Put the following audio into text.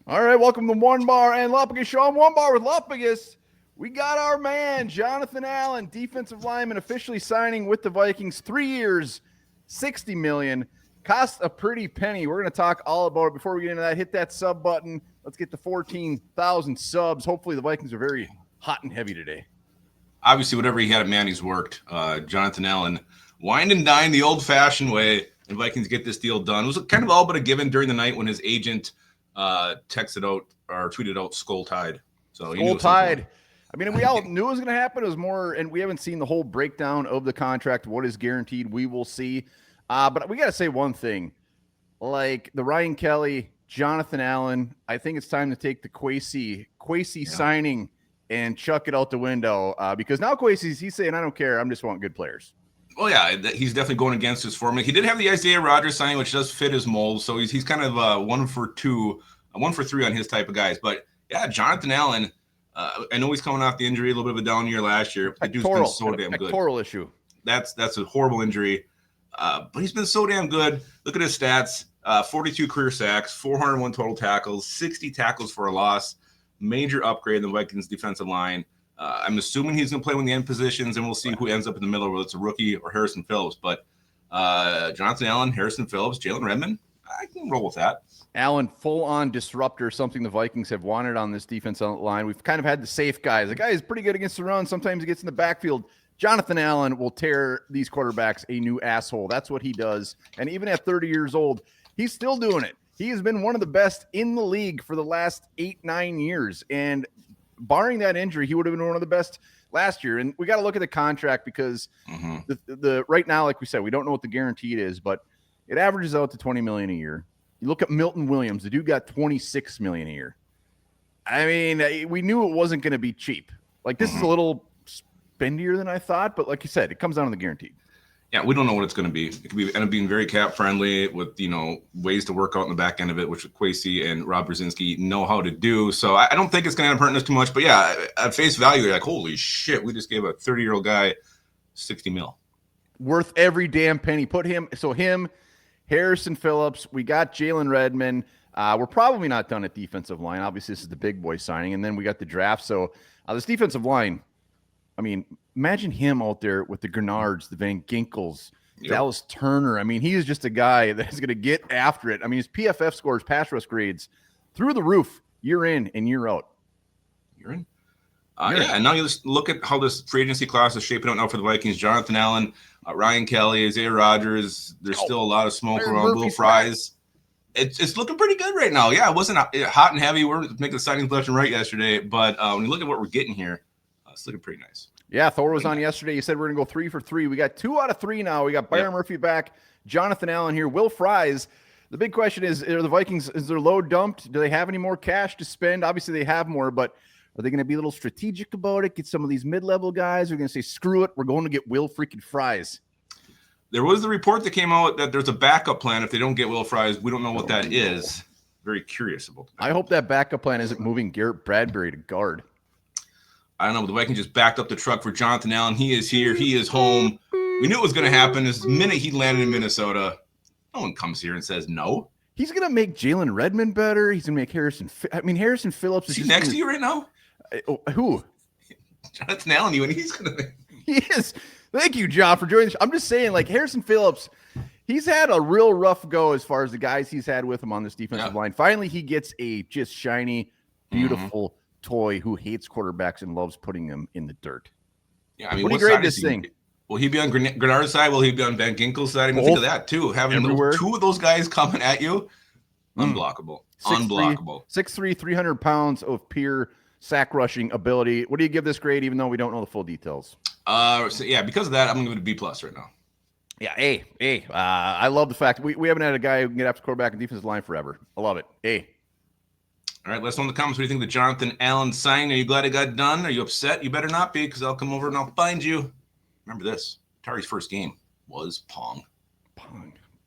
All right, welcome to Onebar and Lupagus Show. I'm Onebar with Lupagus. We got our man, Jonathan Allen, defensive lineman, officially signing with the Vikings. 3 years, $60 million. Cost a pretty penny. We're going to talk all about it. Before we get into that, hit that sub button. Let's get to 14,000 subs. Hopefully the Vikings are very hot and heavy today. Obviously, whatever he had at Manny's worked. Jonathan Allen, wined and dined the old-fashioned way, and Vikings get this deal done. It was kind of all but a given during the night when his agent texted out or tweeted out "Skull Tide." So Skull Tide. I mean, we all knew it was going to happen. It was more, and we haven't seen the whole breakdown of the contract. What is guaranteed, we will see. But we got to say one thing. Like the Ryan Kelly, Jonathan Allen, I think it's time to take the Kwesi signing and chuck it out the window because now he's saying, I don't care. I'm just want good players. Well, yeah, he's definitely going against his formula. He did have the Isaiah Rodgers signing, which does fit his mold. So he's kind of 1 for 2, 1 for 3 on his type of guys. But yeah, Jonathan Allen, I know he's coming off the injury, a little bit of a down year last year. The dude's been so damn good. Pectoral issue. That's a horrible injury. But he's been so damn good. Look at his stats: 42 career sacks, 401 total tackles, 60 tackles for a loss. Major upgrade in the Vikings defensive line. I'm assuming he's going to play in the end positions, and we'll see who ends up in the middle, whether it's a rookie or Harrison Phillips. But Jonathan Allen, Harrison Phillips, Jalen Redmond, I can roll with that. Allen, full-on disruptor, something the Vikings have wanted on this defensive line. We've kind of had the safe guys. The guy is pretty good against the run. Sometimes he gets in the backfield. Jonathan Allen will tear these quarterbacks a new asshole. That's what he does. And even at 30 years old, he's still doing it. He has been one of the best in the league for the last 8-9 years. And barring that injury, he would have been one of the best last year. And we got to look at the contract because the right now, like we said, we don't know what the guaranteed is, but it averages out to $20 million a year. You look at Milton Williams, the dude got $26 million a year. I mean, we knew it wasn't going to be cheap. Like this is a little spendier than I thought, but like you said, it comes down to the guaranteed. Yeah, we don't know what it's going to be. It could be end up being very cap friendly with ways to work out in the back end of it, which Kwesi and Rob Brzezinski know how to do. So I don't think it's going to end up hurting us too much. But yeah, at face value, you're like, holy shit, we just gave a 30-year-old guy $60 million. Worth every damn penny. Put him, Harrison Phillips. We got Jalen Redmond. We're probably not done at defensive line. Obviously, this is the big boy signing, and then we got the draft. So this defensive line. I mean, imagine him out there with the Grenards, the Van Ginkels, Dallas Turner. I mean, he is just a guy that is going to get after it. I mean, his PFF scores, pass rush grades, through the roof, year in and year out. You're in? And now you just look at how this free agency class is shaping out now for the Vikings. Jonathan Allen, Ryan Kelly, Isaiah Rodgers. There's still a lot of smoke around Will Fries. It's looking pretty good right now. Yeah, it wasn't hot and heavy. We're making signings left and right yesterday. But when you look at what we're getting here, it's looking pretty nice. Yeah, Thor was on yesterday. You said we're going to go 3 for 3. We got 2 out of 3 now. We got Byron Murphy back, Jonathan Allen here, Will Fries. The big question is, are the Vikings, is their load dumped? Do they have any more cash to spend? Obviously, they have more, but are they going to be a little strategic about it? Get some of these mid-level guys? We're going to say, screw it. We're going to get Will freaking Fries. There was the report that came out that there's a backup plan if they don't get Will Fries. We don't know what that is. Very curious about that. I hope that backup plan isn't moving Garrett Bradbury to guard. I don't know, but the Vikings just backed up the truck for Jonathan Allen. He is here. He is home. We knew it was going to happen. The minute he landed in Minnesota, no one comes here and says no. He's going to make Jalen Redmond better. He's going to make Harrison Phillips. Is he next to you right now? Who? Jonathan Allen, and he's going to. He is. Thank you, John, for joining. I'm just saying, like, Harrison Phillips, he's had a real rough go as far as the guys he's had with him on this defensive line. Finally, he gets a just shiny, beautiful toy who hates quarterbacks and loves putting them in the dirt. Yeah, I mean, what do you grade this thing? Will he be on Grenard's side? Will he be on Van Ginkel's side? I mean, think of that, too. Having 2 of those guys coming at you, unblockable. 6'3", 300 pounds of pure sack rushing ability. What do you give this grade, even though we don't know the full details? Because of that, I'm going to give it a B+ right now. Yeah, A. I love the fact we haven't had a guy who can get after quarterback and defensive line forever. I love it. A. All right, let us know in the comments what do you think of the Jonathan Allen signing. Are you glad it got done? Are you upset? You better not be, because I'll come over and I'll find you. Remember this. Tari's first game was Pong.